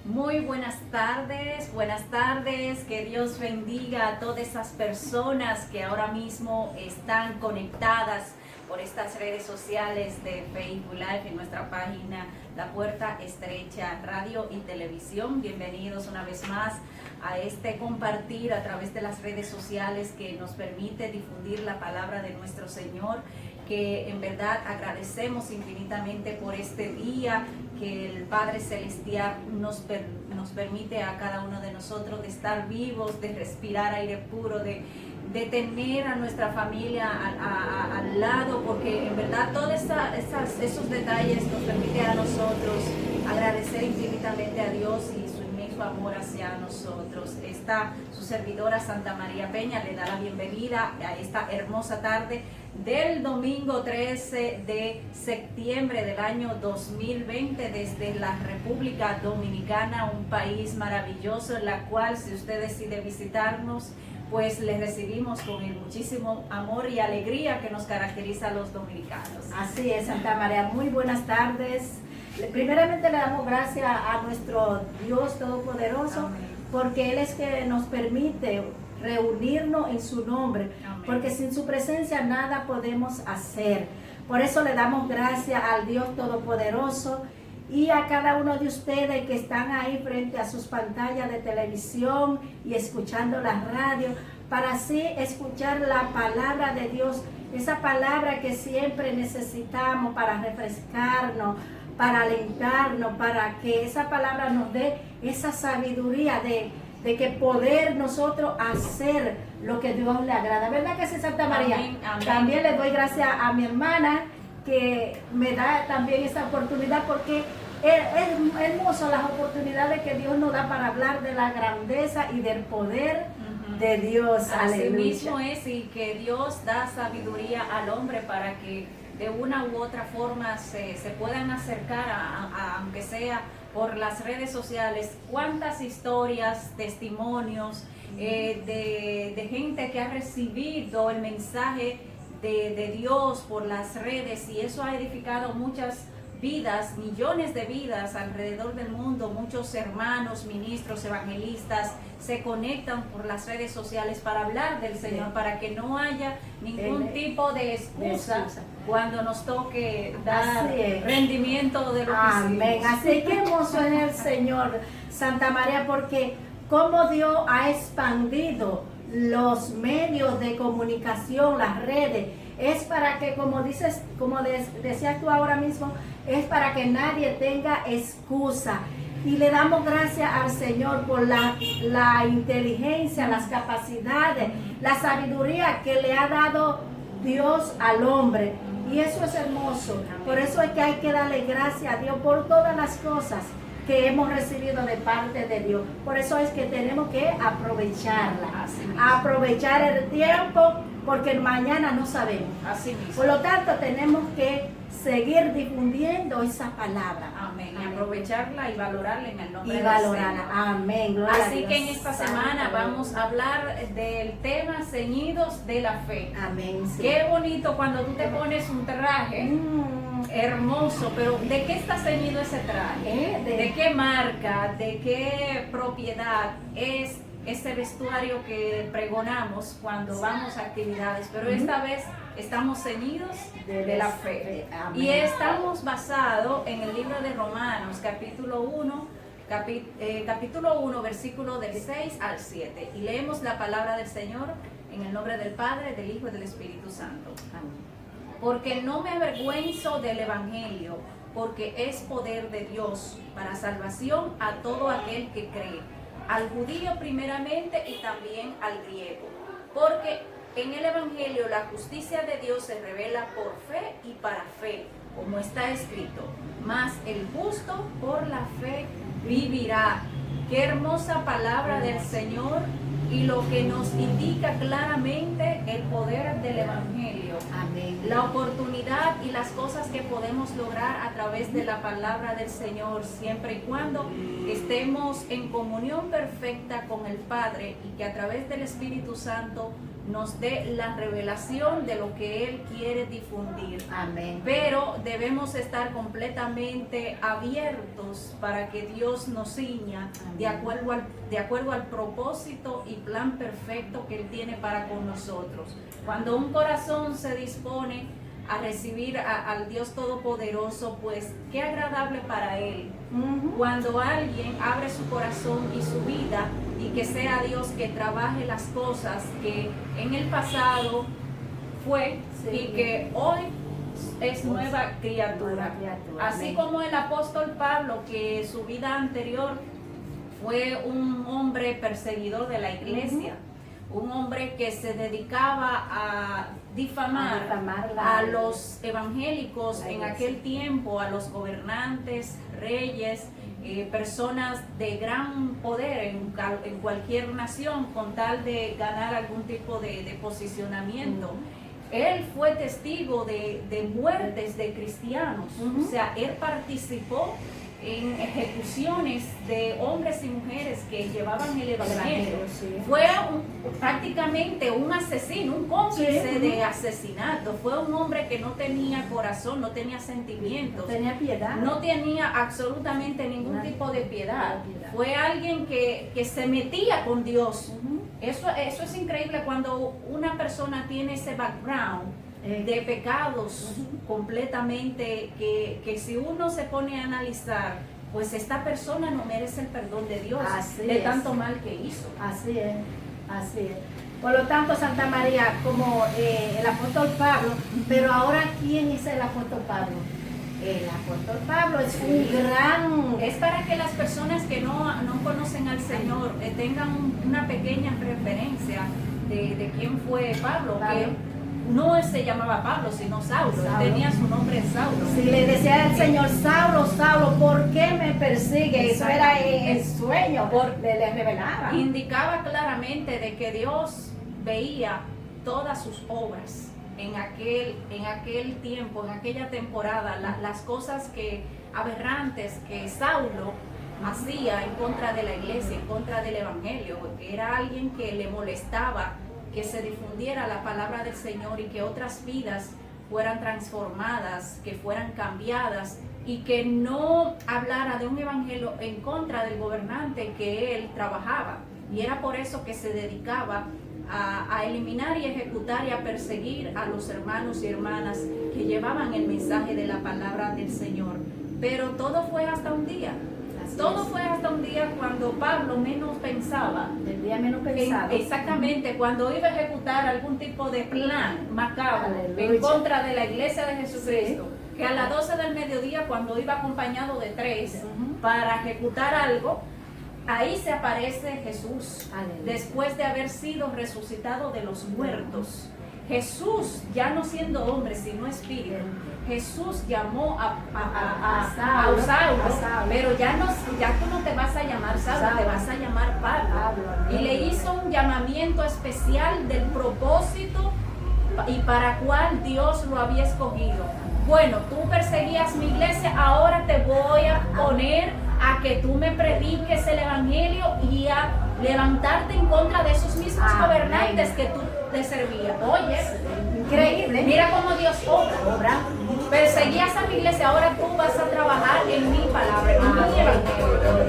Muy buenas tardes, que Dios bendiga a todas esas personas que ahora mismo están conectadas por estas redes sociales de Facebook Live en nuestra página La Puerta Estrecha Radio y Televisión. Bienvenidos una vez más a este compartir a través de las redes sociales que nos permite difundir la palabra de nuestro Señor, que en verdad agradecemos infinitamente por este día que el Padre Celestial nos permite a cada uno de nosotros de estar vivos, de respirar aire puro, de tener a nuestra familia al lado, porque en verdad todos esos detalles nos permiten a nosotros agradecer infinitamente a Dios y su inmenso amor hacia nosotros. Su servidora Santa María Peña le da la bienvenida a esta hermosa tarde del domingo 13 de septiembre del año 2020 desde la República Dominicana, un país maravilloso en la cual, si usted decide visitarnos, pues les recibimos con el muchísimo amor y alegría que nos caracteriza a los dominicanos. Así es, Santa María, muy buenas tardes. Primeramente le damos gracias a nuestro Dios Todopoderoso. Amén. Porque Él es que nos permite reunirnos en su nombre. Amén. Porque sin su presencia nada podemos hacer. Por eso le damos gracias al Dios Todopoderoso y a cada uno de ustedes que están ahí frente a sus pantallas de televisión y escuchando la radio, para así escuchar la palabra de Dios, esa palabra que siempre necesitamos para refrescarnos, para alentarnos, para que esa palabra nos dé esa sabiduría de que poder nosotros hacer lo que Dios le agrada. ¿Verdad que sí, Santa María? Amén, amén. También le doy gracias a mi hermana que me da también esa oportunidad, porque es hermoso las oportunidades que Dios nos da para hablar de la grandeza y del poder de Dios. Así mismo es, y que Dios da sabiduría al hombre para que de una u otra forma se puedan acercar aunque sea por las redes sociales. Cuántas historias, testimonios de gente que ha recibido el mensaje de Dios por las redes, y eso ha edificado muchas vidas, millones de vidas alrededor del mundo. Muchos hermanos, ministros, evangelistas se conectan por las redes sociales para hablar del Señor, para que no haya ningún tipo de excusa cuando nos toque dar rendimiento de lo que amén. hicimos. Así que hermoso es el Señor, Santa María, porque como Dios ha expandido los medios de comunicación, las redes, es para que, como decías tú ahora mismo, es para que nadie tenga excusa. Y le damos gracias al Señor por la inteligencia, las capacidades, la sabiduría que le ha dado Dios al hombre. Y eso es hermoso. Por eso es que hay que darle gracias a Dios por todas las cosas que hemos recibido de parte de Dios. Por eso es que tenemos que aprovecharla. Aprovechar el tiempo, porque mañana no sabemos. Así mismo. Por lo tanto, tenemos que seguir difundiendo esa palabra. Amén. Y aprovecharla y valorarla en el nombre de Dios. Amén. Gloria Así que en esta semana vamos a hablar del tema ceñidos de la fe. Amén. Sí. Qué bonito cuando tú te pones un traje hermoso, pero ¿de qué está ceñido ese traje? ¿De qué marca? ¿De qué propiedad es ese vestuario que pregonamos cuando vamos a actividades? Pero esta vez estamos ceñidos de la fe. Y estamos basados en el libro de Romanos, capítulo 1, versículo del 6 al 7. Y leemos la palabra del Señor en el nombre del Padre, del Hijo y del Espíritu Santo. Amén. Porque no me avergüenzo del Evangelio, porque es poder de Dios para salvación a todo aquel que cree, al judío primeramente y también al griego. Porque en el Evangelio la justicia de Dios se revela por fe y para fe, como está escrito: mas el justo por la fe vivirá. Qué hermosa palabra del Señor, y lo que nos indica claramente el poder del Evangelio. Amén. La oportunidad y las cosas que podemos lograr a través de la palabra del Señor, siempre y cuando estemos en comunión perfecta con el Padre, y que a través del Espíritu Santo nos dé la revelación de lo que Él quiere difundir. Amén. Pero debemos estar completamente abiertos para que Dios nos ciña de acuerdo al propósito y plan perfecto que Él tiene para con nosotros. Cuando un corazón se dispone a recibir al Dios Todopoderoso, pues qué agradable para Él. Cuando alguien abre su corazón y su vida, y que sea Dios que trabaje las cosas que en el pasado fue, sí, y que hoy es nueva criatura. Así Amén. como el apóstol Pablo, que su vida anterior fue un hombre perseguidor de la iglesia, un hombre que se dedicaba a difamar a los evangélicos en aquel tiempo, a los gobernantes, reyes, personas de gran poder en cualquier nación, con tal de ganar algún tipo de posicionamiento. Él fue testigo de muertes de cristianos, o sea, él participó en ejecuciones de hombres y mujeres que llevaban el evangelio. Sí. Fue prácticamente un asesino, un cómplice Sí. de asesinato. Fue un hombre que no tenía corazón, no tenía sentimientos, No tenía piedad. no tenía absolutamente ningún tipo de piedad. Fue alguien que se metía con Dios. Eso es increíble cuando una persona tiene ese background de pecados completamente, que si uno se pone a analizar, pues esta persona no merece el perdón de Dios. Así de es. tanto mal que hizo. Así es, así es. Por lo tanto, Santa María, como el apóstol Pablo, pero ahora, ¿quién es el apóstol Pablo? El apóstol Pablo es un gran... Es para que las personas que no conocen al Señor tengan una pequeña referencia de quién fue Pablo, que no se llamaba Pablo, sino Saulo. Él tenía su nombre Saulo. Si le decía al Señor, Saulo, Saulo, ¿por qué me persigue? Eso era el sueño, le revelaba. Indicaba claramente de que Dios veía todas sus obras en aquel tiempo, en aquella temporada, las cosas aberrantes que Saulo hacía en contra de la iglesia, en contra del evangelio. Era alguien que le molestaba que se difundiera la palabra del Señor y que otras vidas fueran transformadas, que fueran cambiadas, y que no hablara de un evangelio en contra del gobernante que él trabajaba. Y era por eso que se dedicaba a eliminar y ejecutar y a perseguir a los hermanos y hermanas que llevaban el mensaje de la palabra del Señor. Pero todo fue hasta un día. Todo fue hasta un día cuando Pablo menos pensaba. El día menos pensado. Exactamente, cuando iba a ejecutar algún tipo de plan macabro Aleluya. en contra de la iglesia de Jesucristo, que a las 12 del mediodía, cuando iba acompañado de 3 para ejecutar algo, ahí se aparece Jesús. Aleluya. Después de haber sido resucitado de los muertos. Jesús, ya no siendo hombre, sino espíritu, Jesús llamó a Saulo, pero ya tú no te vas a llamar Saulo, te vas a llamar Pablo. Y le hizo un llamamiento especial del propósito y para cuál Dios lo había escogido. Bueno, tú perseguías mi iglesia, ahora te voy a poner a que tú me prediques el evangelio y a levantarte en contra de esos mismos gobernantes que tú te servías. Oye, increíble. Mira cómo Dios obra. Perseguías a mi iglesia, ahora tú vas a trabajar en mi palabra, en mi evangelio.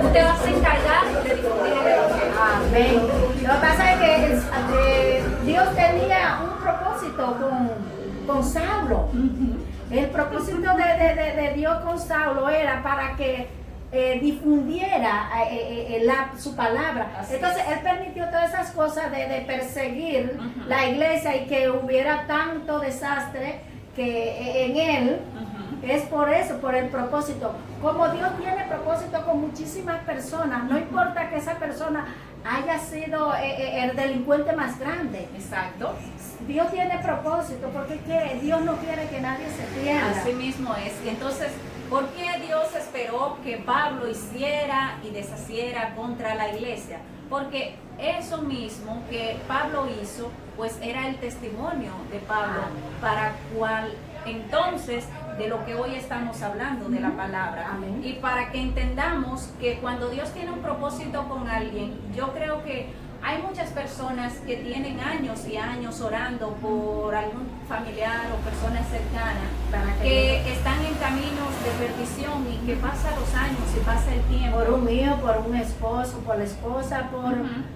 Tú te vas a encargar de difundir el evangelio. Amén. Lo que pasa es que Dios tenía un propósito con Saulo. El propósito de Dios con Saulo era para que difundiera su palabra. Así Entonces él permitió todas esas cosas de perseguir la iglesia y que hubiera tanto desastre que en él. Es por eso, por el propósito. Como Dios tiene propósito con muchísimas personas, no importa que esa persona haya sido el delincuente más grande. Exacto. Dios tiene propósito porque es que Dios no quiere que nadie se pierda. Así mismo es. Entonces, ¿por qué Dios esperó que Pablo hiciera y deshaciera contra la iglesia? Porque eso mismo que Pablo hizo, pues era el testimonio de Pablo, para cual entonces de lo que hoy estamos hablando, de la palabra. Amén. Y para que entendamos que cuando Dios tiene un propósito con alguien, yo creo que hay muchas personas que tienen años y años orando por algún familiar o persona cercana que están en caminos de perdición y que pasan los años y pasa el tiempo. Por un hijo, por un esposo, por la esposa,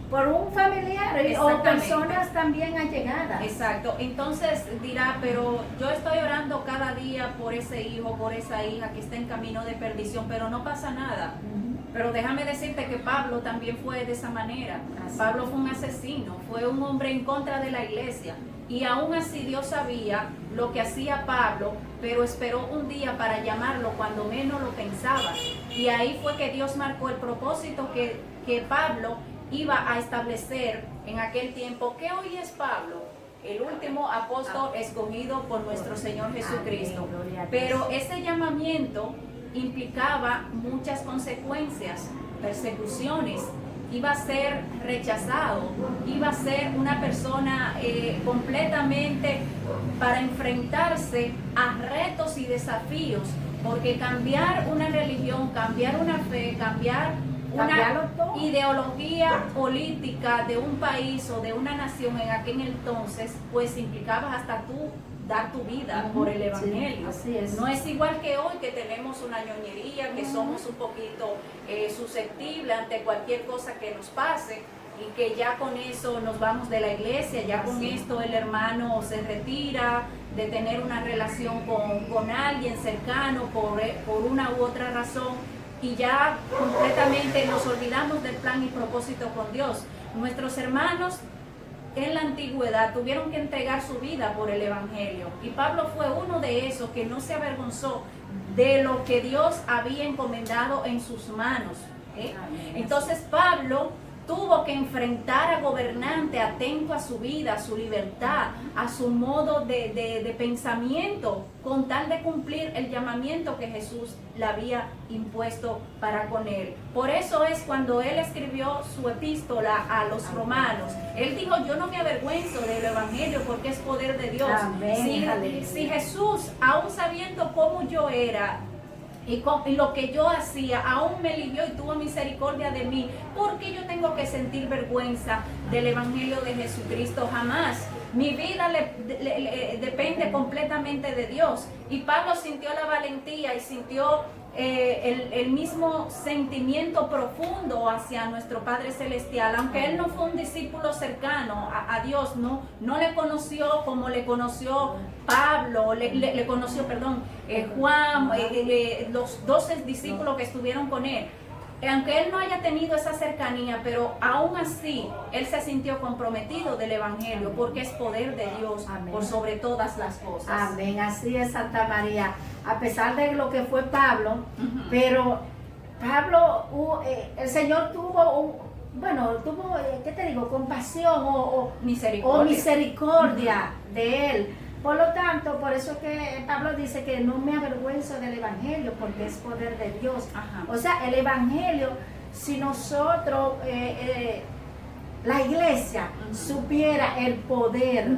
por un familiar o personas también allegadas. Exacto. Entonces dirá, pero yo estoy orando cada día por ese hijo, por esa hija que está en camino de perdición, pero no pasa nada. Pero déjame decirte que Pablo también fue de esa manera. Pablo fue un asesino, fue un hombre en contra de la iglesia. Y aún así Dios sabía lo que hacía Pablo, pero esperó un día para llamarlo cuando menos lo pensaba. Y ahí fue que Dios marcó el propósito que Pablo iba a establecer en aquel tiempo, que hoy es Pablo, el último apóstol escogido por nuestro Señor Jesucristo. Pero ese llamamiento implicaba muchas consecuencias, persecuciones, iba a ser rechazado, iba a ser una persona completamente para enfrentarse a retos y desafíos, porque cambiar una religión, cambiar una fe, cambiar una ideología política de un país o de una nación en aquel entonces, pues implicaba hasta tú dar tu vida por el evangelio. Sí, así es. No es igual que hoy, que tenemos una ñoñería, que somos un poquito susceptibles ante cualquier cosa que nos pase y que ya con eso nos vamos de la iglesia, ya con esto el hermano se retira de tener una relación con alguien cercano por una u otra razón y ya completamente nos olvidamos del plan y propósito con Dios. Nuestros hermanos en la antigüedad tuvieron que entregar su vida por el evangelio y Pablo fue uno de esos que no se avergonzó de lo que Dios había encomendado en sus manos. Entonces Pablo tuvo que enfrentar a gobernante atento a su vida, a su libertad, a su modo de pensamiento, con tal de cumplir el llamamiento que Jesús le había impuesto para con él. Por eso es cuando él escribió su epístola a los romanos, él dijo, yo no me avergüenzo del evangelio porque es poder de Dios. Si Jesús, aún sabiendo cómo yo era, y lo que yo hacía, aún me lidió y tuvo misericordia de mí, porque yo tengo que sentir vergüenza del evangelio de Jesucristo. Jamás. Mi vida depende completamente de Dios. Y Pablo sintió la valentía y sintió el mismo sentimiento profundo hacia nuestro Padre Celestial, aunque él no fue un discípulo cercano a Dios, no le conoció como le conoció Pablo, le conoció, Juan, los 12 discípulos que estuvieron con él. Aunque él no haya tenido esa cercanía, pero aún así él se sintió comprometido del evangelio, porque es poder de Dios. Amén. Por sobre todas las cosas. Amén, así es, Santa María. A pesar de lo que fue Pablo, pero Pablo, el Señor tuvo ¿qué te digo? Compasión o misericordia de él. Por lo tanto, por eso que Pablo dice que no me avergüenzo del evangelio, porque es poder de Dios. O sea, el evangelio, si nosotros, la iglesia, supiera el poder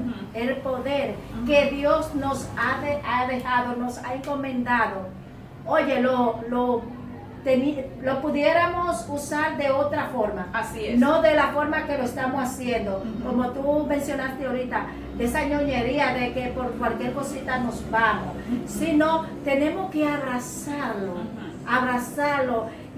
que Dios nos ha dejado, nos ha encomendado, oye, lo pudiéramos usar de otra forma. Así es. No de la forma que lo estamos haciendo, como tú mencionaste ahorita, de esa ñoñería de que por cualquier cosita nos vamos, sino tenemos que abrazarlo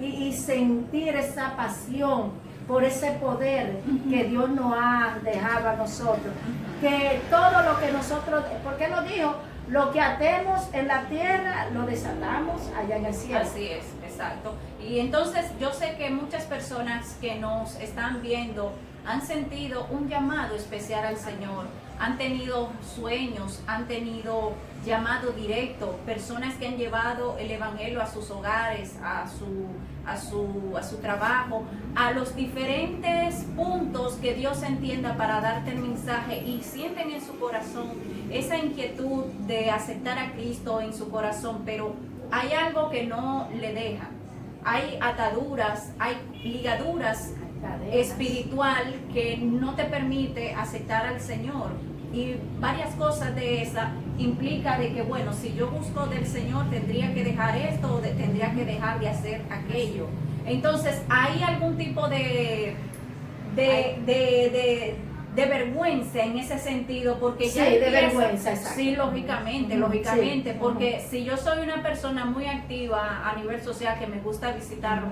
y sentir esa pasión por ese poder que Dios nos ha dejado a nosotros, que todo lo que nosotros, porque nos dijo, lo que atemos en la tierra lo desatamos allá en el cielo. Así es, exacto. Y entonces yo sé que muchas personas que nos están viendo han sentido un llamado especial al Señor, han tenido sueños, han tenido llamado directo, personas que han llevado el evangelio a sus hogares, a su trabajo, a los diferentes puntos que Dios entienda para darte el mensaje, y sienten en su corazón esa inquietud de aceptar a Cristo en su corazón, pero hay algo que no le deja. Hay ataduras, hay ligaduras espiritual que no te permite aceptar al Señor, y varias cosas de esa implica de que, bueno, si yo busco del Señor tendría que dejar esto o tendría que dejar de hacer aquello. Entonces hay algún tipo de de vergüenza en ese sentido, porque Sí, ya de empieza, vergüenza, exacto. sí, lógicamente, Sí. porque si yo soy una persona muy activa a nivel social, que me gusta visitar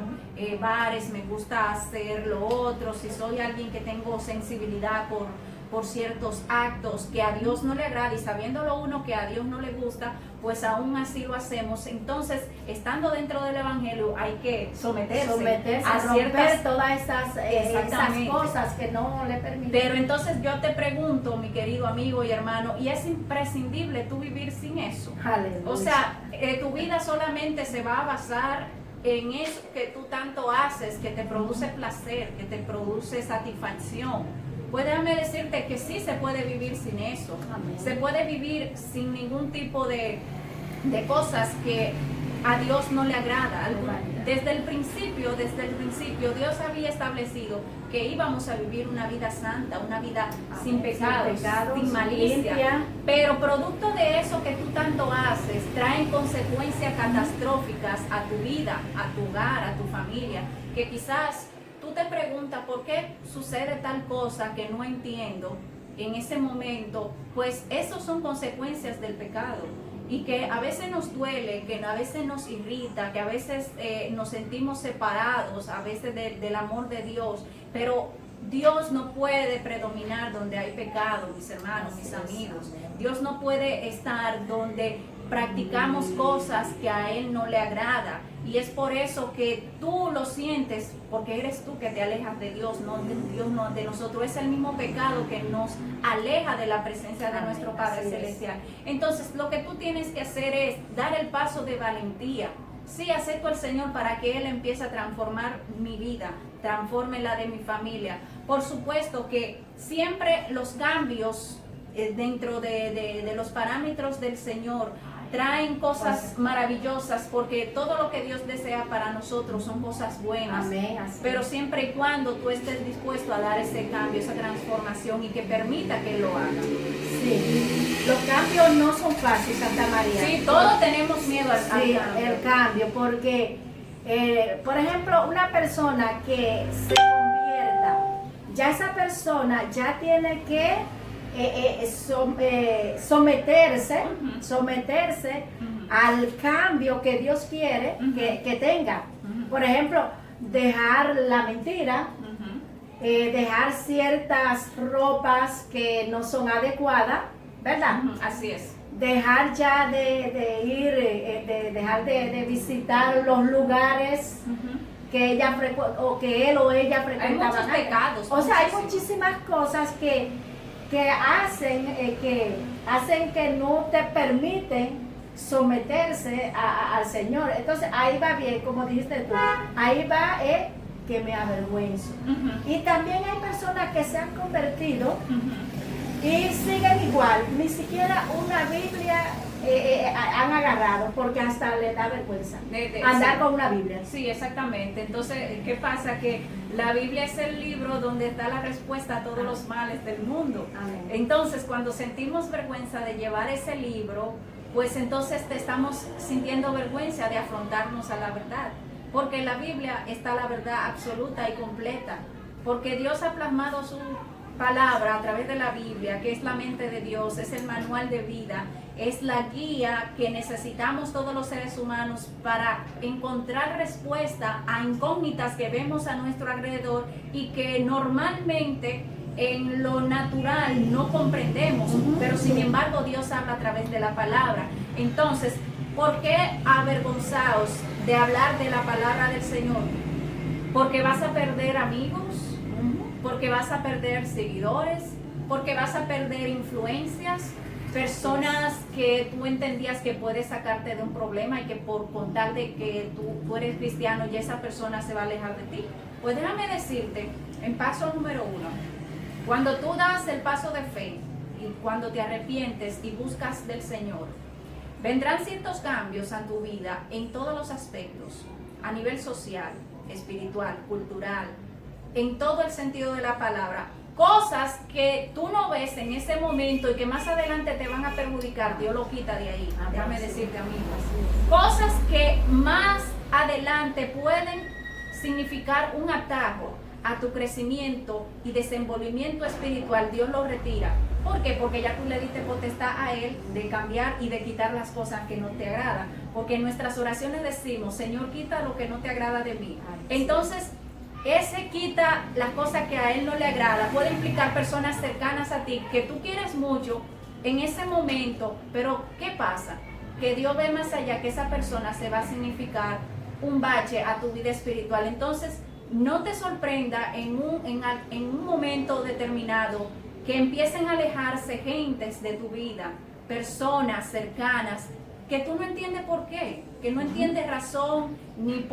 bares, me gusta hacer lo otro, si soy alguien que tengo sensibilidad por ciertos actos que a Dios no le agrada, y sabiéndolo uno que a Dios no le gusta, pues aún así lo hacemos. Entonces, estando dentro del Evangelio, hay que someterse a romper ciertas. todas esas cosas que no le permiten. Pero entonces yo te pregunto, mi querido amigo y hermano, ¿y es imprescindible tú vivir sin eso? Aleluya. O sea, tu vida solamente se va a basar en eso que tú tanto haces, que te produce placer, que te produce satisfacción. Pues déjame decirte que sí se puede vivir sin eso. Amén. Se puede vivir sin ningún tipo de cosas que a Dios no le agrada. Desde el principio Dios había establecido que íbamos a vivir una vida santa, una vida sin pecados, sin malicia. Limpia. Pero producto de eso que tú tanto haces, traen consecuencias catastróficas a tu vida, a tu hogar, a tu familia, que quizás tú te preguntas por qué sucede tal cosa que no entiendo en ese momento. Pues esos son consecuencias del pecado, y que a veces nos duele, que a veces nos irrita, que a veces nos sentimos separados a veces del amor de Dios, pero Dios no puede predominar donde hay pecado, mis hermanos, mis amigos. Dios no puede estar donde practicamos cosas que a Él no le agrada. Y es por eso que tú lo sientes, porque eres tú que te alejas de Dios, no de Dios, no de nosotros. Es el mismo pecado que nos aleja de la presencia de nuestro Padre Celestial. Entonces, lo que tú tienes que hacer es dar el paso de valentía. Sí, acepto al Señor para que Él empiece a transformar mi vida, transforme la de mi familia. Por supuesto que siempre los cambios dentro de los parámetros del Señor traen cosas maravillosas, porque todo lo que Dios desea para nosotros son cosas buenas. Amén, pero siempre y cuando tú estés dispuesto a dar ese cambio, esa transformación, y que permita que Él lo haga. Sí, los cambios no son fáciles, Santa María. Sí, todos tenemos miedo al cambio. El cambio, porque, por ejemplo, una persona que se convierta, ya esa persona ya tiene que someterse al cambio que Dios quiere que tenga. Por ejemplo, dejar la mentira, dejar ciertas ropas que no son adecuadas, ¿verdad? Así es. Dejar ya de ir, dejar de visitar los lugares que ella o que él o ella frecuentaban. Hay muchos pecados. O sea, hay muchísimas cosas que hacen que no te permiten someterse al Señor. Entonces ahí va bien, como dijiste tú, ahí va que me avergüenzo. Y también hay personas que se han convertido y siguen igual, ni siquiera una Biblia han agarrado, porque hasta les da vergüenza andar con una Biblia. Sí, exactamente. Entonces, ¿qué pasa? Que la Biblia es el libro donde está la respuesta a todos los males del mundo. Amén. Entonces, cuando sentimos vergüenza de llevar ese libro, pues entonces te estamos sintiendo vergüenza de afrontarnos a la verdad, porque en la Biblia está la verdad absoluta y completa, porque Dios ha plasmado su palabra a través de la Biblia, que es la mente de Dios, es el manual de vida, es la guía que necesitamos todos los seres humanos para encontrar respuesta a incógnitas que vemos a nuestro alrededor y que normalmente en lo natural no comprendemos, pero sin embargo Dios habla a través de la palabra. Entonces, ¿por qué avergonzaos de hablar de la palabra del Señor? Porque vas a perder amigos, porque vas a perder seguidores, porque vas a perder influencias, personas que tú entendías que puedes sacarte de un problema, y que por contar de que tú eres cristiano ya esa persona se va a alejar de ti. Pues déjame decirte, en paso número 1, cuando tú das el paso de fe y cuando te arrepientes y buscas del Señor, vendrán ciertos cambios a tu vida en todos los aspectos, a nivel social, espiritual, cultural, en todo el sentido de la palabra. Cosas que tú no ves en ese momento y que más adelante te van a perjudicar, Dios lo quita de ahí. Déjame decirte, amigos. Cosas que más adelante pueden significar un atajo a tu crecimiento y desenvolvimiento espiritual, Dios lo retira. ¿Por qué? Porque ya tú le diste potestad a Él de cambiar y de quitar las cosas que no te agradan. Porque en nuestras oraciones decimos, Señor, quita lo que no te agrada de mí. Entonces, ese quita las cosas que a Él no le agrada. Puede implicar personas cercanas a ti que tú quieres mucho en ese momento, pero ¿qué pasa? Que Dios ve más allá, que esa persona se va a significar un bache a tu vida espiritual. Entonces, no te sorprenda en un momento determinado que empiecen a alejarse gentes de tu vida, personas cercanas, que tú no entiendes por qué, que no entiendes razón, ni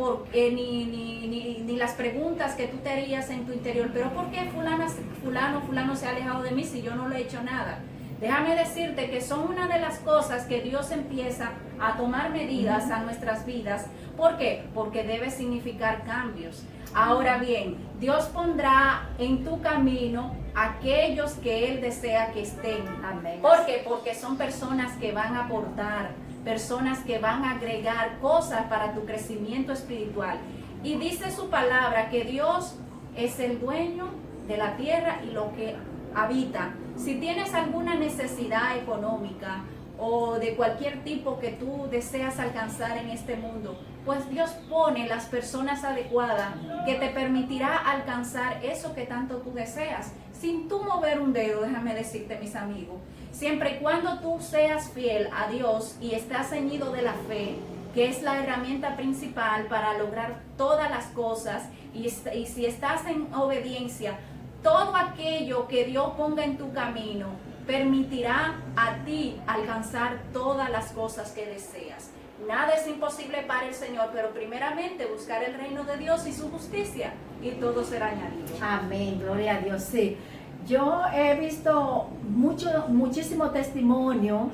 las preguntas que tú te harías en tu interior. Pero ¿por qué fulano se ha alejado de mí si yo no le he hecho nada? Déjame decirte que son una de las cosas que Dios empieza a tomar medidas a nuestras vidas. ¿Por qué? Porque debe significar cambios. Ahora bien, Dios pondrá en tu camino aquellos que Él desea que estén. Amén. ¿Por qué? Porque son personas que van a aportar, personas que van a agregar cosas para tu crecimiento espiritual. Y dice su palabra que Dios es el dueño de la tierra y lo que habita. Si tienes alguna necesidad económica o de cualquier tipo que tú deseas alcanzar en este mundo, pues Dios pone las personas adecuadas que te permitirá alcanzar eso que tanto tú deseas, sin tú mover un dedo. Déjame decirte, mis amigos, siempre y cuando tú seas fiel a Dios y estás ceñido de la fe, que es la herramienta principal para lograr todas las cosas, y si estás en obediencia, todo aquello que Dios ponga en tu camino permitirá a ti alcanzar todas las cosas que deseas. Nada es imposible para el Señor, pero primeramente buscar el reino de Dios y su justicia, y todo será añadido. Amén, gloria a Dios, sí. Yo he visto muchísimos testimonios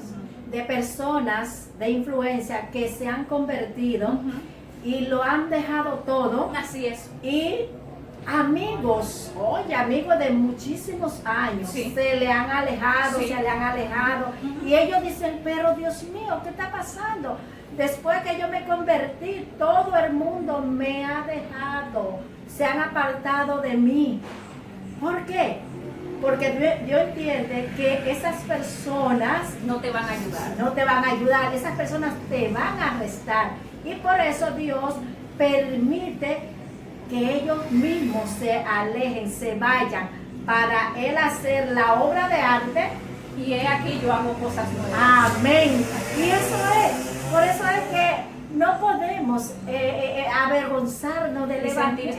de personas de influencia que se han convertido y lo han dejado todo. Así es. Y amigos de muchísimos años, sí, se le han alejado, sí, se le han alejado, y ellos dicen, pero Dios mío, ¿qué está pasando? Después que yo me convertí, todo el mundo me ha dejado, se han apartado de mí. ¿Por qué? Porque Dios entiende que esas personas no te van a ayudar. No te van a ayudar, esas personas te van a restar. Y por eso Dios permite que ellos mismos se alejen, se vayan, para Él hacer la obra de arte. Y he aquí yo hago cosas nuevas. Amén. Y eso es, por eso es que no podemos avergonzarnos del Evangelio,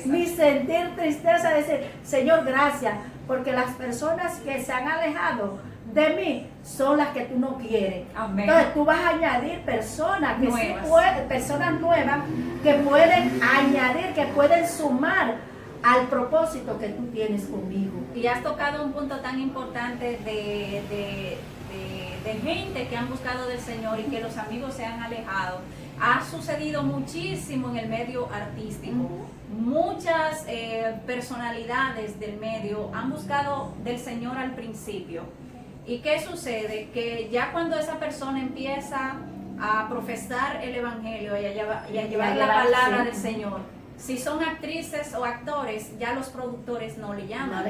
ni sentir tristeza, decir, Señor, gracias, porque las personas que se han alejado de mí son las que tú no quieres. Amén. Entonces tú vas a añadir personas que nuevas. Sí pueden, personas nuevas que pueden añadir, que pueden sumar al propósito que tú tienes conmigo. Y has tocado un punto tan importante de gente que han buscado del Señor y que los amigos se han alejado. Ha sucedido muchísimo en el medio artístico. Muchas personalidades del medio han buscado del Señor al principio. ¿Y qué sucede? Que ya cuando esa persona empieza a profesar el Evangelio y a llevar la palabra del Señor, si son actrices o actores, ya los productores no le llaman,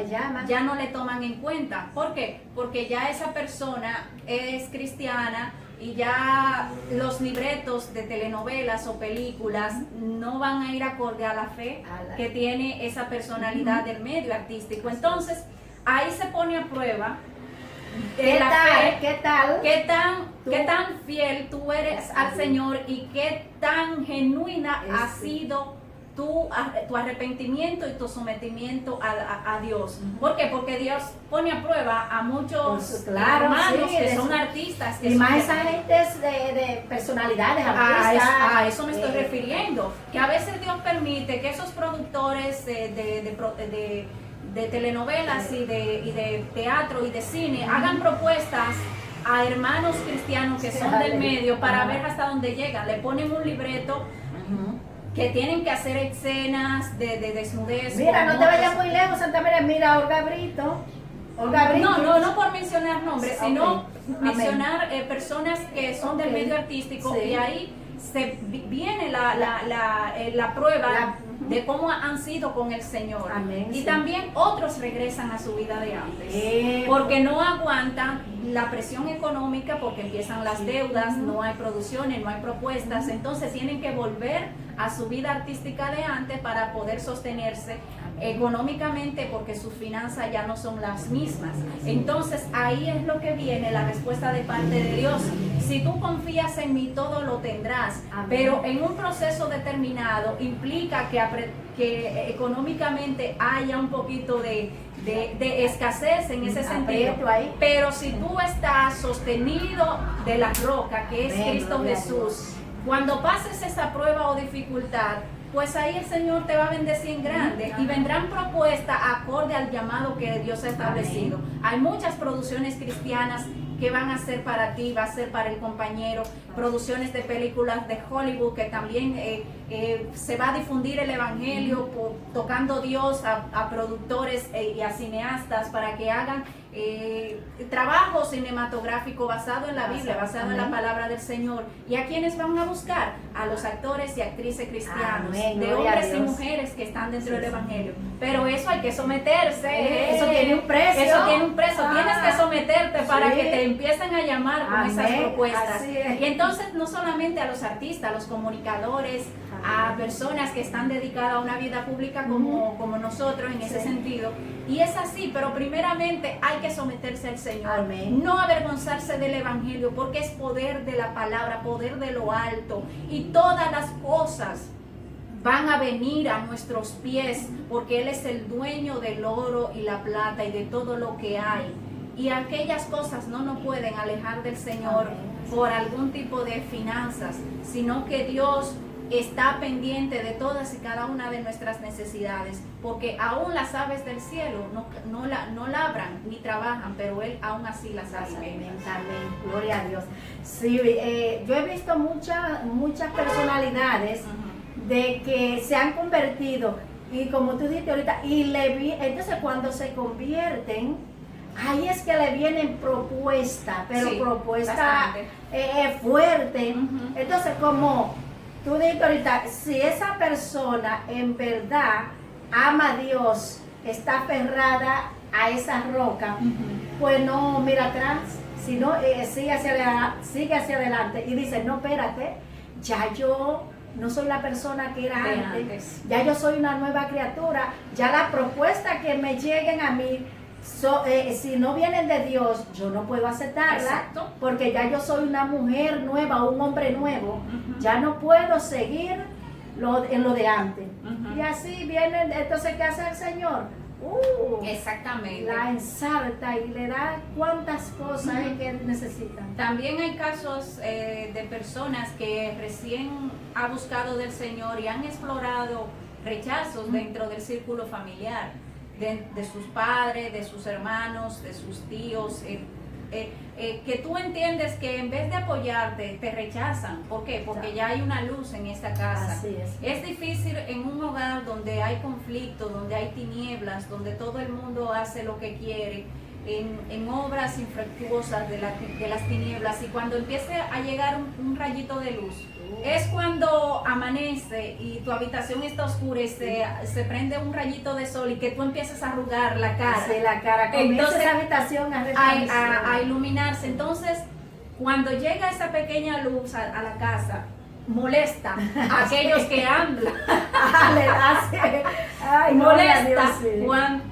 ya no le toman en cuenta. ¿Por qué? Porque ya esa persona es cristiana y ya los libretos de telenovelas o películas no van a ir acorde a la fe que tiene esa personalidad del medio artístico. Entonces, ahí se pone a prueba ¿Qué tal? ¿Qué tan fiel tú eres al Señor y qué tan genuina ha sido tu arrepentimiento y tu sometimiento a Dios? ¿Por qué? Porque Dios pone a prueba a muchos hermanos que son artistas. Y más esa gente es de personalidades artistas. A eso me estoy refiriendo. Que a veces Dios permite que esos productores de telenovelas y de teatro y de cine hagan propuestas a hermanos cristianos que son del medio para ver hasta dónde llegan. Le ponen un libreto que tienen que hacer escenas de desnudez. Mira, no te vayas muy lejos, Santa María. Mira, Olga Brito. No por mencionar nombres, sino mencionar personas que son del medio artístico, y ahí viene la prueba de cómo han sido con el Señor. Amén, y sí. también otros regresan a su vida de antes, porque no aguantan la presión económica, porque empiezan las deudas, no hay producciones, no hay propuestas, entonces tienen que volver a su vida artística de antes para poder sostenerse económicamente, porque sus finanzas ya no son las mismas. Entonces ahí es lo que viene la respuesta de parte de Dios: si tú confías en mí, todo lo tendrás. Amén. Pero en un proceso determinado implica que económicamente haya un poquito de escasez en ese sentido. Pero si tú estás sostenido de la roca, que es Cristo Jesús, cuando pases esa prueba o dificultad, pues ahí el Señor te va a bendecir en grande y vendrán propuestas acorde al llamado que Dios ha establecido. Hay muchas producciones cristianas que van a ser para ti, va a ser para el compañero, producciones de películas de Hollywood que también se va a difundir el evangelio tocando Dios a productores y a cineastas para que hagan trabajo cinematográfico basado en la Biblia, basado en la palabra del Señor. ¿Y a quienes van a buscar? A los actores y actrices cristianos, de hombres y mujeres que están dentro del evangelio. Pero eso hay que someterse. Eso tiene un precio. Eso tiene un precio. Tienes que someterte para que te empiecen a llamar con esas propuestas. Y entonces no solamente a los artistas, a los comunicadores, a personas que están dedicadas a una vida pública como nosotros en ese sentido. Y es así, pero primeramente hay que someterse al Señor. Amén. No avergonzarse del evangelio, porque es poder de la palabra, poder de lo alto, y todas las cosas van a venir a nuestros pies, porque Él es el dueño del oro y la plata y de todo lo que hay. Y aquellas cosas no nos pueden alejar del Señor por algún tipo de finanzas, sino que Dios está pendiente de todas y cada una de nuestras necesidades, porque aún las aves del cielo no labran ni trabajan, pero Él aún así las hace. Amén, gloria a Dios. Sí, yo he visto muchas personalidades de que se han convertido, y como tú dijiste ahorita, entonces cuando se convierten, ahí es que le vienen propuesta, pero propuesta fuerte. Entonces, como tú dijiste ahorita, si esa persona en verdad ama a Dios, está aferrada a esa roca, pues no mira atrás, sino sigue hacia adelante y dice: no, espérate, ya yo no soy la persona que era antes, ya yo soy una nueva criatura, ya las propuestas que me lleguen a mí, si no vienen de Dios, yo no puedo aceptarla. Porque ya yo soy una mujer nueva, un hombre nuevo, ya no puedo seguir en lo de antes. Y así viene. Entonces, ¿qué hace el Señor? Exactamente. La ensalta y le da cuantas cosas que necesitan. También hay casos de personas que recién han buscado del Señor y han explorado rechazos dentro del círculo familiar, de sus padres, de sus hermanos, de sus tíos, que tú entiendes que en vez de apoyarte te rechazan. ¿Por qué? Porque ya hay una luz en esta casa. Así es. Es difícil en un hogar donde hay conflicto, donde hay tinieblas, donde todo el mundo hace lo que quiere, en obras infructuosas de las tinieblas, y cuando empiece a llegar un rayito de luz, es cuando amanece y tu habitación está oscura y se prende un rayito de sol y que tú empiezas a arrugar la cara. Sí, la cara. Entonces, esa habitación a iluminarse. Entonces, cuando llega esa pequeña luz a la casa, molesta a aquellos que hablan. Molesta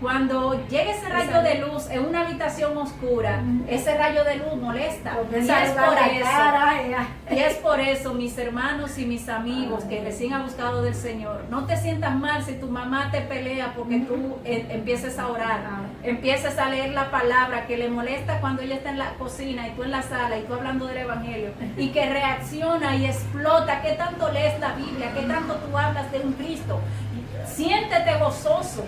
cuando llega ese rayo de luz en una habitación oscura. Ese rayo de luz molesta. Y es por eso, mis hermanos y mis amigos que recién han buscado del Señor, no te sientas mal si tu mamá te pelea porque tú empieces a orar, empieces a leer la palabra, que le molesta cuando ella está en la cocina y tú en la sala y tú hablando del evangelio, y que reacciona y explota. ¿Qué tanto lees la Biblia? ¿Qué tanto tú hablas de un Cristo? Siéntete gozoso,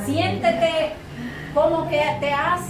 siéntete como que te has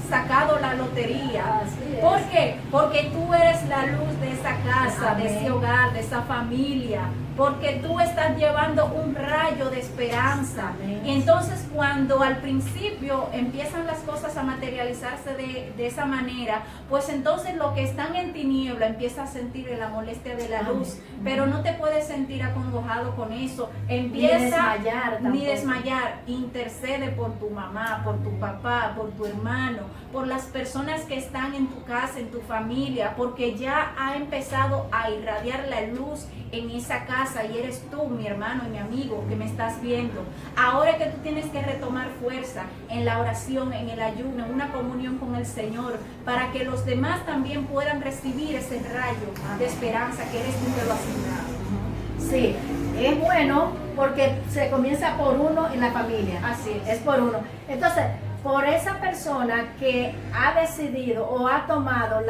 sacado la lotería. es. ¿Por qué? Porque tú eres la luz de esa casa, Amén. de ese hogar, de esa familia. Porque tú estás llevando un rayo de esperanza. Amén. Y entonces cuando al principio empiezan las cosas a materializarse de esa manera, pues entonces lo que están en tiniebla empieza a sentir la molestia de la luz. Amén. Pero no te puedes sentir acongojado con eso. Ni desmayar Ni tampoco. desmayar. Intercede por tu mamá, por tu papá, por tu hermano, por las personas que están en tu casa, en tu familia, porque ya ha empezado a irradiar la luz en esa casa y eres tú, mi hermano y mi amigo, que me estás viendo. Ahora que tú tienes que retomar fuerza en la oración, en el ayuno, en una comunión con el Señor, para que los demás también puedan recibir ese rayo de esperanza que eres tú que lo has dado. Sí, es bueno porque se comienza por uno en la familia. Así Es por uno. Entonces, por esa persona que ha decidido o ha tomado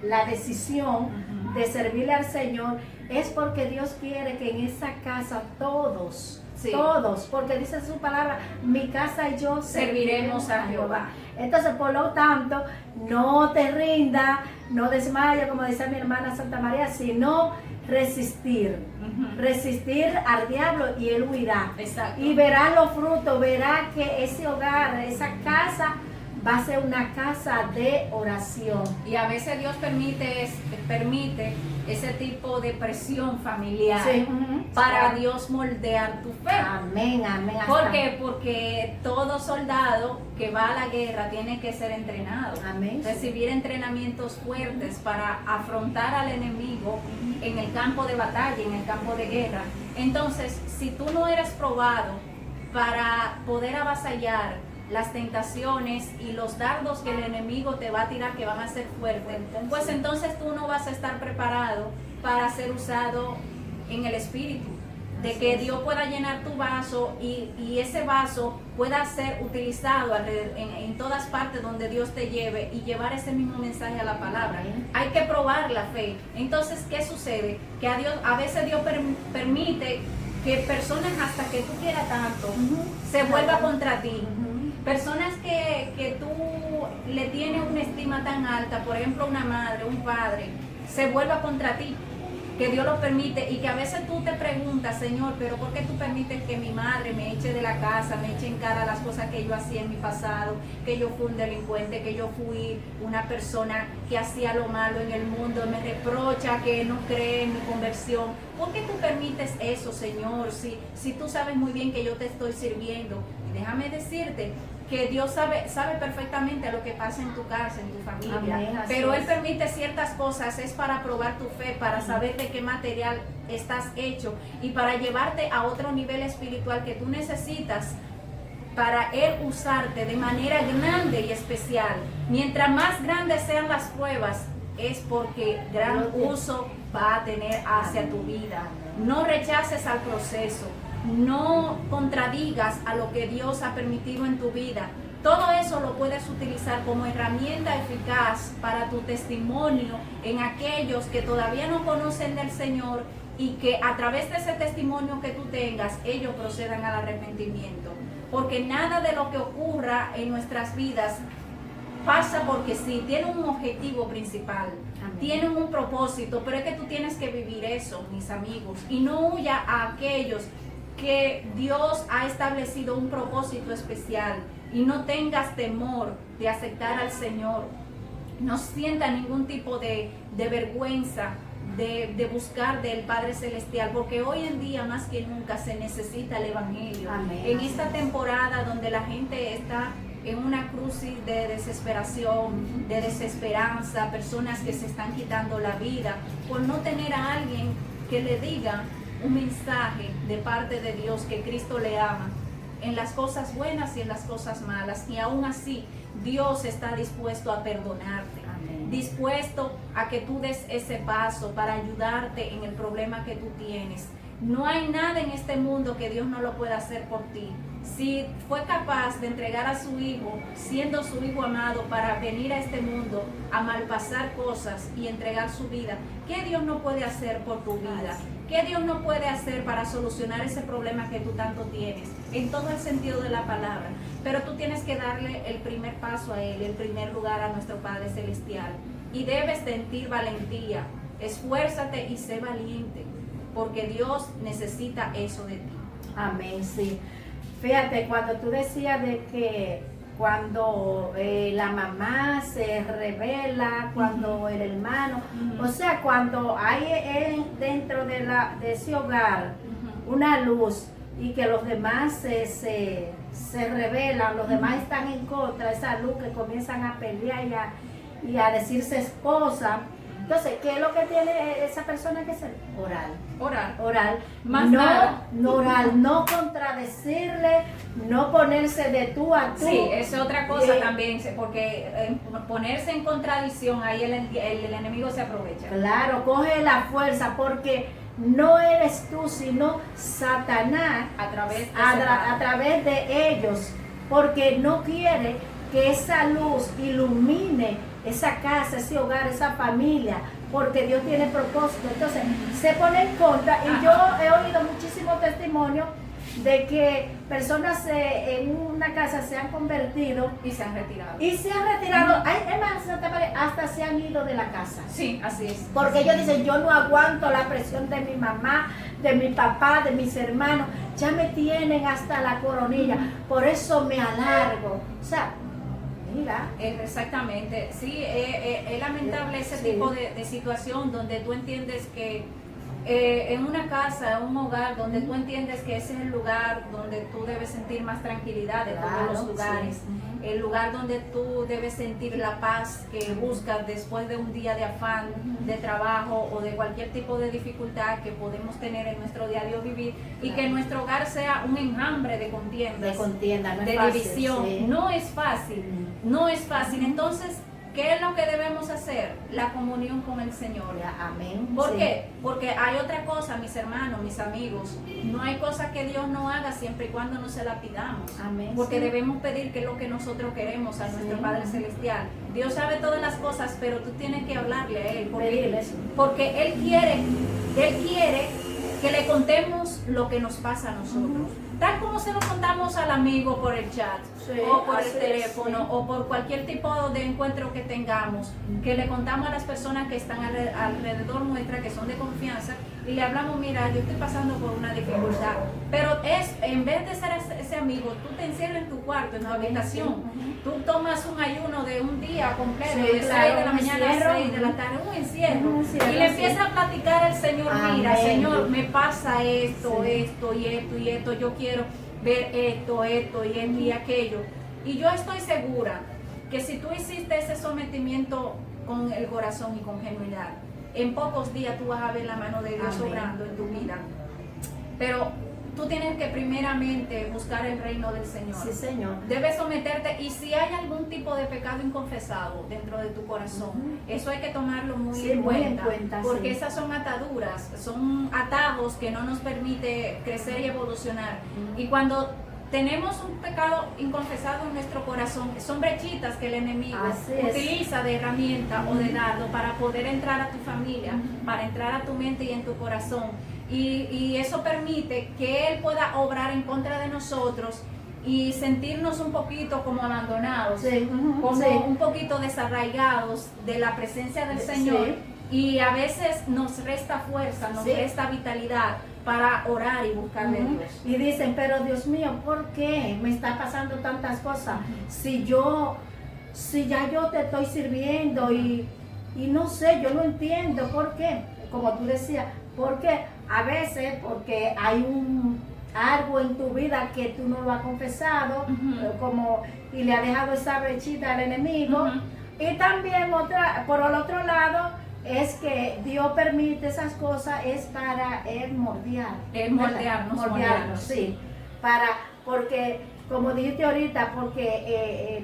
la decisión de servirle al Señor, es porque Dios quiere que en esa casa todos, porque dice su palabra, mi casa y yo serviremos a Jehová. Entonces, por lo tanto, no te rinda, no desmayes, como decía mi hermana Santa María, sino resistir al diablo y él huirá. Exacto. Y verá los frutos, verá que ese hogar, esa casa va a ser una casa de oración. Y a veces Dios permite ese tipo de presión familiar para Dios moldear tu fe. Amén, amén. ¿Por qué? Porque todo soldado que va a la guerra tiene que ser entrenado. Amén. Recibir entrenamientos fuertes para afrontar al enemigo en el campo de batalla, en el campo de guerra. Entonces, si tú no eres probado para poder avasallar las tentaciones y los dardos que el enemigo te va a tirar, que van a ser fuertes, pues entonces tú no vas a estar preparado para ser usado en el espíritu, de que Dios pueda llenar tu vaso y ese vaso pueda ser utilizado en todas partes donde Dios te lleve y llevar ese mismo mensaje a la palabra. Hay que probar la fe. Entonces, ¿qué sucede? Que a veces Dios permite que personas, hasta que tú quieras tanto, se vuelva contra ti. Personas que tú le tienes una estima tan alta, por ejemplo una madre, un padre, se vuelva contra ti, que Dios lo permite, y que a veces tú te preguntas, Señor, pero ¿por qué tú permites que mi madre me eche de la casa, me eche en cara las cosas que yo hacía en mi pasado, que yo fui un delincuente, que yo fui una persona que hacía lo malo en el mundo, me reprocha que no cree en mi conversión? ¿Por qué tú permites eso, Señor, si tú sabes muy bien que yo te estoy sirviendo? Y déjame decirte que Dios sabe perfectamente lo que pasa en tu casa, en tu familia. Amén, pero Él permite ciertas cosas, es para probar tu fe, para saber de qué material estás hecho y para llevarte a otro nivel espiritual que tú necesitas para Él usarte de manera grande y especial. Mientras más grandes sean las pruebas, es porque gran uso va a tener hacia tu vida. No rechaces al proceso. No contradigas a lo que Dios ha permitido en tu vida. Todo eso lo puedes utilizar como herramienta eficaz para tu testimonio en aquellos que todavía no conocen del Señor, y que a través de ese testimonio que tú tengas, ellos procedan al arrepentimiento. Porque nada de lo que ocurra en nuestras vidas pasa porque sí, tiene un objetivo principal. Amén. Tienen un propósito, pero es que tú tienes que vivir eso, mis amigos, y no huya a aquellos que Dios ha establecido un propósito especial, y no tengas temor de aceptar al Señor. No sienta ningún tipo de vergüenza de buscar del Padre Celestial, porque hoy en día más que nunca se necesita el Evangelio. Amén. En esta temporada donde la gente está en una crisis de desesperación, de desesperanza, personas que se están quitando la vida por no tener a alguien que le diga un mensaje de parte de Dios, que Cristo le ama en las cosas buenas y en las cosas malas, y aún así Dios está dispuesto a perdonarte. Amén. Dispuesto a que tú des ese paso para ayudarte en el problema que tú tienes. No hay nada en este mundo que Dios no lo pueda hacer por ti. Si fue capaz de entregar a su Hijo, siendo su Hijo amado, para venir a este mundo a malpasar cosas y entregar su vida, ¿qué Dios no puede hacer por tu vida? ¿Qué Dios no puede hacer para solucionar ese problema que tú tanto tienes? En todo el sentido de la palabra. Pero tú tienes que darle el primer paso a Él, el primer lugar a nuestro Padre Celestial. Y debes sentir valentía. Esfuérzate y sé valiente, porque Dios necesita eso de ti. Amén, sí. Fíjate, cuando tú decías de que cuando la mamá se revela, cuando el hermano, o sea, cuando hay dentro de ese hogar una luz y que los demás se rebelan, los demás están en contra de esa luz, que comienzan a pelear y a decirse cosas. Entonces, ¿qué es lo que tiene esa persona que hacer? Orar. Más nada. Orar, no contradecirle, no ponerse de tú a tú. Sí, es otra cosa también, porque ponerse en contradicción, ahí el enemigo se aprovecha. Claro, coge la fuerza, porque no eres tú, sino Satanás a través de ellos, porque no quiere que esa luz ilumine esa casa, ese hogar, esa familia, porque Dios tiene propósito. Entonces se pone en contra. Y yo he oído muchísimos testimonios de que personas en una casa se han convertido y se han retirado. Es más, hasta se han ido de la casa. Sí, así es. Porque ellos dicen, yo no aguanto la presión de mi mamá, de mi papá, de mis hermanos. Ya me tienen hasta la coronilla. Por eso me alargo. O sea, mira. Exactamente, sí, es lamentable ese tipo de situación donde tú entiendes que en una casa, en un hogar, donde tú entiendes que ese es el lugar donde tú debes sentir más tranquilidad de todos los lugares, el lugar donde tú debes sentir la paz que buscas después de un día de afán, de trabajo o de cualquier tipo de dificultad que podemos tener en nuestro diario vivir, y que nuestro hogar sea un enjambre de contiendas, de división. Sí. No es fácil, no es fácil. Entonces, ¿qué es lo que debemos hacer? La comunión con el Señor. Amén. ¿Por qué? Porque hay otra cosa, mis hermanos, mis amigos. No hay cosa que Dios no haga siempre y cuando no se la pidamos. Amén. Porque debemos pedir que es lo que nosotros queremos a nuestro Padre Celestial. Dios sabe todas las cosas, pero tú tienes que hablarle a Él. Porque Él quiere que le contemos lo que nos pasa a nosotros. Tal como se lo contamos al amigo por el chat, o por el teléfono, o por cualquier tipo de encuentro que tengamos, que le contamos a las personas que están alrededor nuestra, que son de confianza, y le hablamos, mira, yo estoy pasando por una dificultad. Pero en vez de ser ese amigo, tú te encierras en tu cuarto, en tu habitación, tú tomas un ayuno de un día completo, de 6 de la mañana a 6 de la tarde, un encierro, y le empiezas a platicar al Señor, mira, Señor, me pasa esto, esto y esto y esto, yo quiero ver esto y aquello. Y yo estoy segura que si tú hiciste ese sometimiento con el corazón y con genuidad, en pocos días tú vas a ver la mano de Dios obrando en tu vida. Pero tú tienes que primeramente buscar el reino del Señor. Sí, Señor. Debes someterte, y si hay algún tipo de pecado inconfesado dentro de tu corazón, eso hay que tomarlo muy en cuenta, porque esas son ataduras, son atajos que no nos permite crecer y evolucionar. Y cuando tenemos un pecado inconfesado en nuestro corazón, son brechitas que el enemigo utiliza de herramienta o de dardo para poder entrar a tu familia, para entrar a tu mente y en tu corazón. Y eso permite que Él pueda obrar en contra de nosotros y sentirnos un poquito como abandonados, como un poquito desarraigados de la presencia del Señor. Y a veces nos resta fuerza, nos resta vitalidad para orar y buscarle a Dios. Y dicen, pero Dios mío, ¿por qué me está pasando tantas cosas? Si ya yo te estoy sirviendo y no sé, yo no entiendo por qué. Como tú decías, porque a veces porque hay algo en tu vida que tú no lo has confesado, y le ha dejado esa brechita al enemigo. Y también por el otro lado, es que Dios permite esas cosas, es para Él moldearnos, sí, porque como dijiste ahorita, porque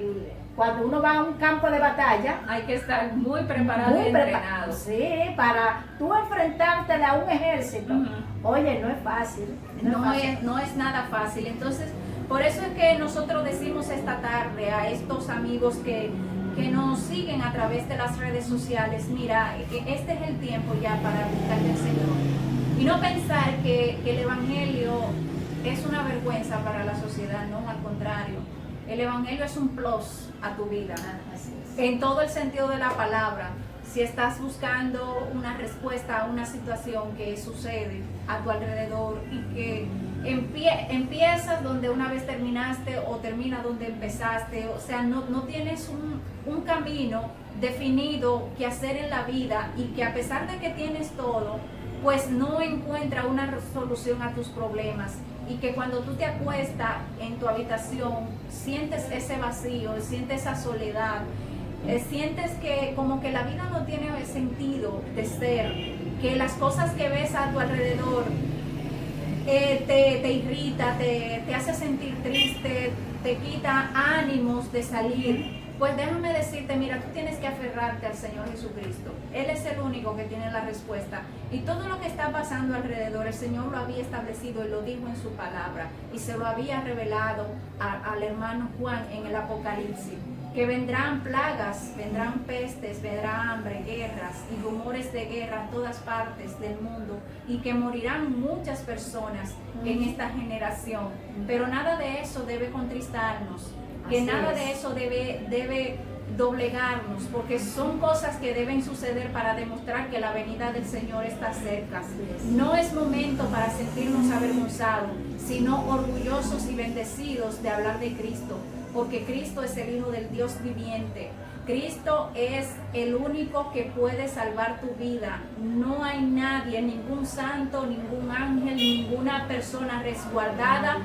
cuando uno va a un campo de batalla, hay que estar muy preparado y entrenado. Sí, para tú enfrentarte a un ejército. Oye, no es fácil. No es nada fácil. Entonces, por eso es que nosotros decimos esta tarde a estos amigos que nos siguen a través de las redes sociales, mira, este es el tiempo ya para buscar al Señor. Y no pensar que el Evangelio es una vergüenza para la sociedad, no, al contrario. El Evangelio es un plus a tu vida, Así es. en todo el sentido de la palabra. Si estás buscando una respuesta a una situación que sucede a tu alrededor y que empiezas donde una vez terminaste o termina donde empezaste, o sea, no tienes un camino definido que hacer en la vida, y que a pesar de que tienes todo, pues no encuentra una solución a tus problemas, y que cuando tú te acuestas en tu habitación sientes ese vacío, sientes esa soledad, sientes que como que la vida no tiene sentido de ser, que las cosas que ves a tu alrededor te irrita, te hace sentir triste, te quita ánimos de salir. Pues déjame decirte, mira, tú tienes que aferrarte al Señor Jesucristo. Él es el único que tiene la respuesta. Y todo lo que está pasando alrededor, el Señor lo había establecido y lo dijo en su palabra. Y se lo había revelado al hermano Juan en el Apocalipsis. Que vendrán plagas, vendrán pestes, vendrá hambre, guerras y rumores de guerra en todas partes del mundo, y que morirán muchas personas en esta generación. Pero nada de eso debe contristarnos, que Así nada es. de eso debe doblegarnos, porque son cosas que deben suceder para demostrar que la venida del Señor está cerca. Así es. No es momento para sentirnos avergonzados, sino orgullosos y bendecidos de hablar de Cristo, porque Cristo es el Hijo del Dios viviente. Cristo es el único que puede salvar tu vida. No hay nadie, ningún santo, ningún ángel, ninguna persona resguardada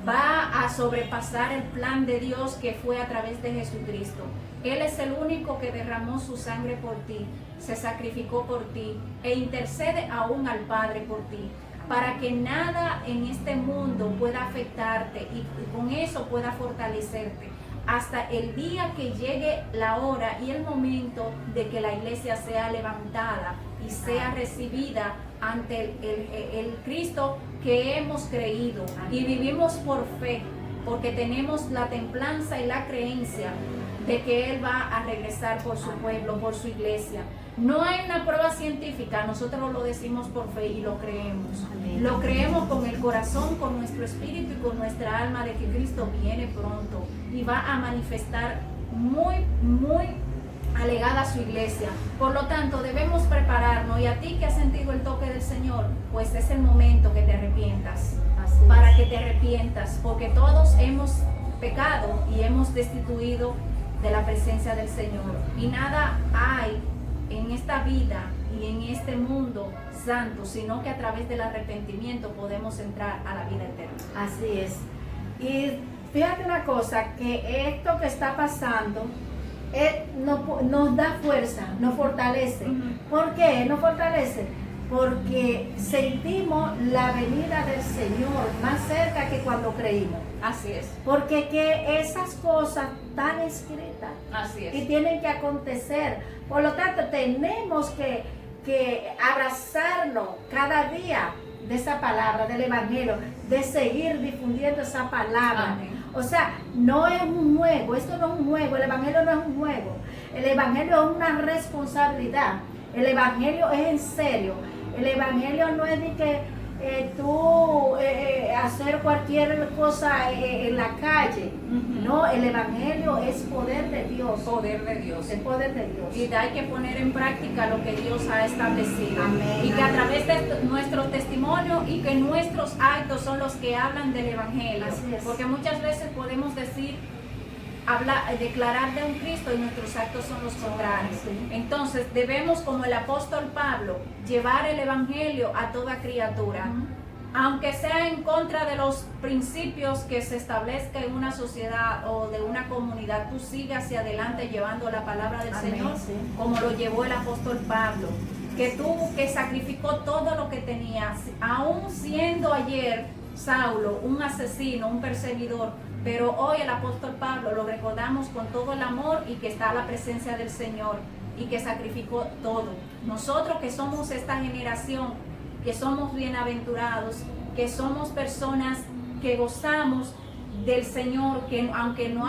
va a sobrepasar el plan de Dios que fue a través de Jesucristo. Él es el único que derramó su sangre por ti, se sacrificó por ti e intercede aún al Padre por ti, para que nada en este mundo pueda afectarte y con eso pueda fortalecerte hasta el día que llegue la hora y el momento de que la iglesia sea levantada y sea recibida ante el Cristo que hemos creído y vivimos por fe, porque tenemos la templanza y la creencia de que Él va a regresar por su pueblo, por su iglesia. No hay una prueba científica, nosotros lo decimos por fe y lo creemos. Amén. Lo creemos con el corazón, con nuestro espíritu y con nuestra alma, de que Cristo viene pronto y va a manifestar muy alegada a su iglesia. Por lo tanto, debemos prepararnos, y a ti que has sentido el toque del Señor, pues es el momento que te arrepientas. Así Para es. que te arrepientas, porque todos hemos pecado y hemos destituido de la presencia del Señor, y nada hay en esta vida y en este mundo santo, sino que a través del arrepentimiento podemos entrar a la vida eterna. Así es. Y fíjate una cosa, que esto que está pasando nos da fuerza, nos fortalece. Ujú. ¿Por qué nos fortalece? Porque sentimos la venida del Señor más cerca que cuando creímos. Así es, Porque que esas cosas están escritas así y es. tienen que acontecer. Por lo tanto, tenemos que abrazarnos cada día de esa palabra, del Evangelio, de seguir difundiendo esa palabra. Amén. O sea, no es un juego, esto no es un juego, el Evangelio no es un juego. El Evangelio es una responsabilidad, el Evangelio es en serio. El Evangelio no es de que tú hacer cualquier cosa en la calle. Ujú. No, el Evangelio es poder de Dios. Poder de Dios. El poder de Dios. Y hay que poner en práctica lo que Dios ha establecido. Amén, Y que a amén. través de nuestro testimonio y que nuestros actos son los que hablan del Evangelio. Así es. Porque muchas veces podemos decir, declarar de un Cristo, y nuestros actos son los contrarios. Sí. Entonces debemos, como el apóstol Pablo, llevar el Evangelio a toda criatura. Ujú. Aunque sea en contra de los principios que se establezca en una sociedad o de una comunidad, tú sigas hacia adelante llevando la palabra del Amén, Señor, sí. como lo llevó el apóstol Pablo, que sacrificó todo lo que tenía, aún siendo ayer Saulo un asesino, un perseguidor, pero hoy el apóstol Pablo lo recordamos con todo el amor y que está a la presencia del Señor y que sacrificó todo. Nosotros que somos esta generación, que somos bienaventurados, que somos personas que gozamos del Señor, que aunque no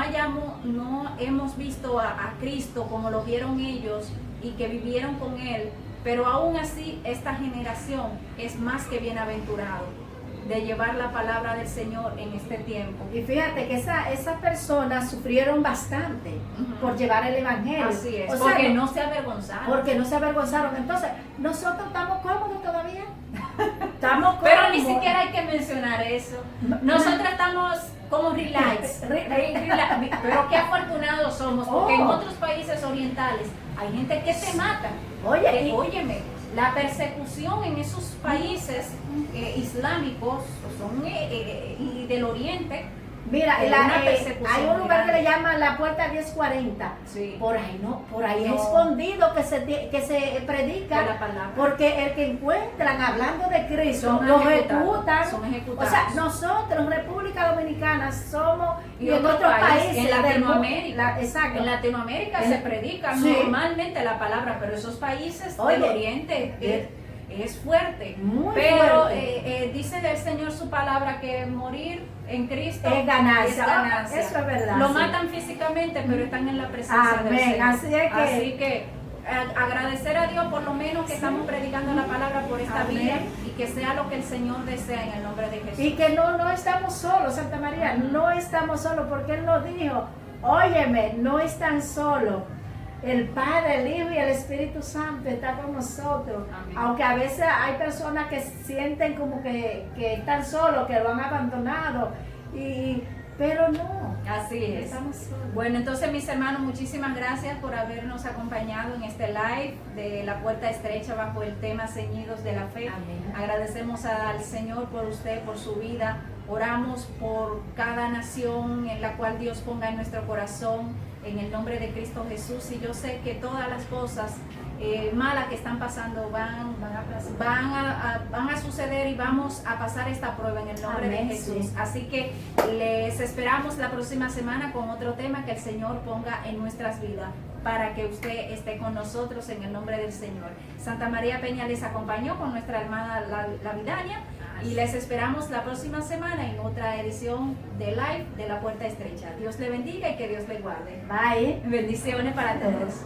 hemos visto a Cristo como lo vieron ellos y que vivieron con Él, pero aún así esta generación es más que bienaventurado de llevar la palabra del Señor en este tiempo. Y fíjate que esas personas sufrieron bastante por llevar el evangelio. Así es, o sea, porque no se avergonzaron. Porque no se avergonzaron. Entonces, nosotros estamos cómodos todavía. Estamos cómodos. Pero ni siquiera hay que mencionar eso. Nosotros estamos como relax. Pero qué afortunados somos, porque en otros países orientales hay gente que se mata. Oye, óyeme, la persecución en esos países islámicos y del oriente. Mira, hay un lugar que le llaman la puerta 1040. Sí. Por ahí es escondido que se predica. La palabra. Porque el que encuentran hablando de Cristo Son lo ejecutados. ejecutan. O sea, nosotros en República Dominicana somos y en otros países en Latinoamérica. Exacto. En Latinoamérica se predica normalmente la palabra, pero esos países del oriente es fuerte. Pero dice el Señor su palabra que morir en Cristo es ganancia. Eso es verdad. Lo matan físicamente, pero están en la presencia del Señor. Así que agradecer a Dios por lo menos que estamos predicando la palabra por esta vida y que sea lo que el Señor desea en el nombre de Jesús. Y que no estamos solos, Santa María, no estamos solos, porque Él nos dijo, óyeme, no están solos. El Padre, el Hijo y el Espíritu Santo está con nosotros. Amén. Aunque a veces hay personas que sienten como que están solos, que lo han abandonado, pero no. Así es. Estamos solos. Bueno, entonces mis hermanos, muchísimas gracias por habernos acompañado en este live de La Puerta Estrecha bajo el tema Ceñidos de la Fe. Amén. Agradecemos al Señor por usted, por su vida. Oramos por cada nación en la cual Dios ponga en nuestro corazón, en el nombre de Cristo Jesús. Y yo sé que todas las cosas malas que están pasando van a suceder y vamos a pasar esta prueba en el nombre de Jesús. Sí. Así que les esperamos la próxima semana con otro tema que el Señor ponga en nuestras vidas para que usted esté con nosotros en el nombre del Señor. Santa María Peña les acompañó con nuestra hermana la Vidaña. Y les esperamos la próxima semana en otra edición de Live de La Puerta Estrecha. Dios le bendiga y que Dios le guarde. Bye. Bendiciones para todos.